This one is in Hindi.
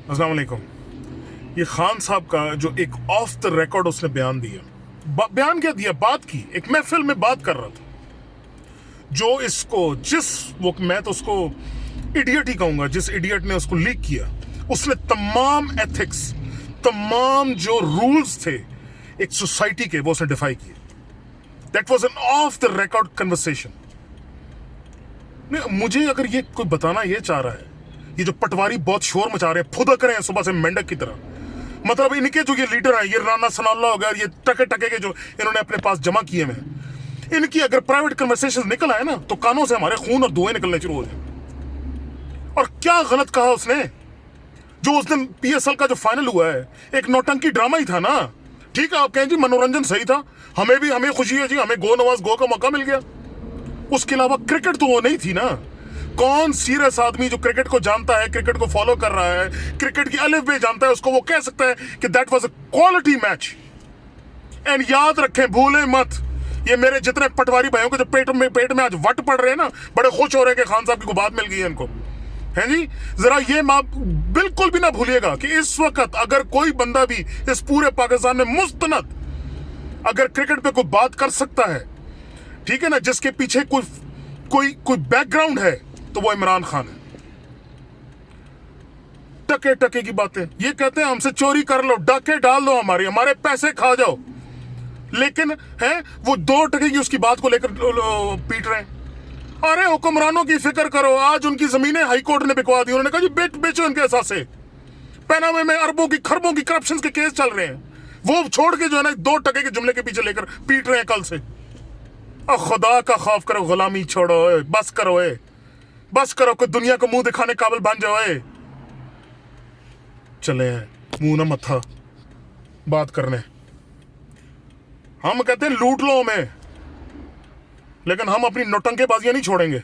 अस्सलाम वालेकुम। ये खान साहब का जो एक ऑफ द रिकॉर्ड उसने बयान दिया, बयान क्या दिया, बात की, एक महफिल में बात कर रहा था। जो इसको जिस वो, मैं तो उसको इडियट ही कहूंगा, जिस इडियट ने उसको लीक किया, उसने तमाम एथिक्स, तमाम जो रूल्स थे एक सोसाइटी के, वो उसने डिफाई किए। That was an of the record conversation. मुझे अगर ये कोई बताना ये चाह रहा है, ये जो पटवारी बहुत शोर मचा रहे हैं, फुदक रहे हैं सुबह से मेंढक की तरह, मतलब इनके जो ये लीडर हैं, ये राना सनाल्ला हो गया, ये टके टके के जो इन्होंने अपने पास जमा किए हैं, इनकी अगर प्राइवेट कन्वर्सेशन निकल आए ना, तो कानों से हमारे खून और धुएं निकलने शुरू हो जाए। और क्या गलत कहा उसने। जो उस दिन पीएसएल का जो फाइनल हुआ है, एक नौटंकी ड्रामा ही था ना। ठीक है, आप कहें जी मनोरंजन सही था, हमें खुशी है जी, हमें गो नवाज गो का मौका मिल गया। उसके अलावा क्रिकेट तो वो नहीं थी ना। कौन सीरियस आदमी जो क्रिकेट को जानता है, क्रिकेट को फॉलो कर रहा है, क्रिकेट की अलिफ बे जानता है, उसको वो कह सकता है कि that was a quality match. And याद रखें, भूलें मत, ये मेरे जितने पटवारी भाइयों के जो पेट में आज वट पड़ रहे हैं ना, बड़े खुश हो रहे हैं कि खान साहब की को बात मिल गई है इनको, है जी। जरा ये बिल्कुल भी ना भूलिएगा कि इस वक्त अगर कोई बंदा भी इस पूरे पाकिस्तान में मुस्तनद अगर क्रिकेट पे कोई बात कर सकता है, ठीक है ना, जिसके पीछे कोई बैकग्राउंड है, तो वो इमरान खान है। टके टके की बातें ये कहते हैं, हमसे चोरी कर लो, डाके डाल दो, हमारे पैसे खा जाओ, लेकिन है वो 2 टके की उसकी बात को लेकर पीट रहे हैं। अरे हुक्मरानों की फिक्र करो, आज उनकी जमीनें हाईकोर्ट ने बिकवा दी। उन्होंने कहा जी बेचो इनके एहसास से। पैनामे में अरबों की खरबों की करप्शन के केस चल रहे हैं, वो छोड़ के जो है ना 2 टके के जुमले के पीछे लेकर पीट रहे हैं कल से। और खुदा का खौफ करो, गुलामी छोड़ो, बस करो, बस करो, कोई दुनिया को मुंह दिखाने काबिल बन जाओ। चले मुंह ना मत्था बात करने। हम कहते हैं लूट लो हमें, लेकिन हम अपनी नौटंकेबाजियां नहीं छोड़ेंगे।